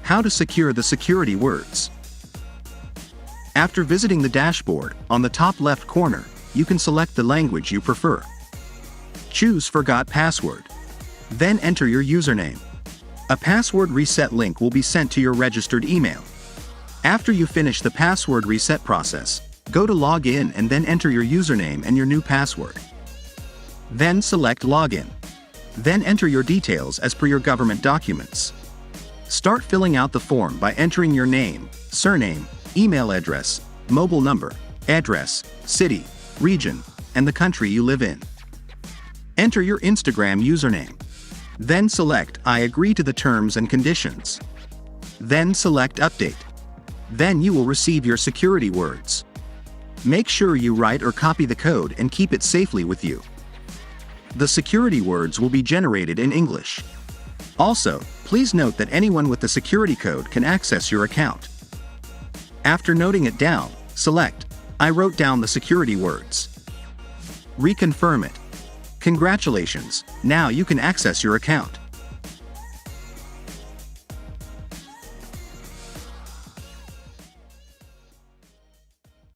How to secure the security words. After visiting the dashboard, on the top left corner, you can select the language you prefer. Choose Forgot Password. Then enter your username. A password reset link will be sent to your registered email. After you finish the password reset process, go to Log In and then enter your username and your new password. Then select Login. Then enter your details as per your government documents. Start filling out the form by entering your name, surname, email address, mobile number, address, city, region, and the country you live in. Enter your Instagram username. Then select I agree to the terms and conditions. Then select Update. Then you will receive your security words. Make sure you write or copy the code and keep it safely with you. The security words will be generated in English. Also, please note that anyone with the security code can access your account. After noting it down, select I wrote down the security words. Reconfirm it. Congratulations, now you can access your account.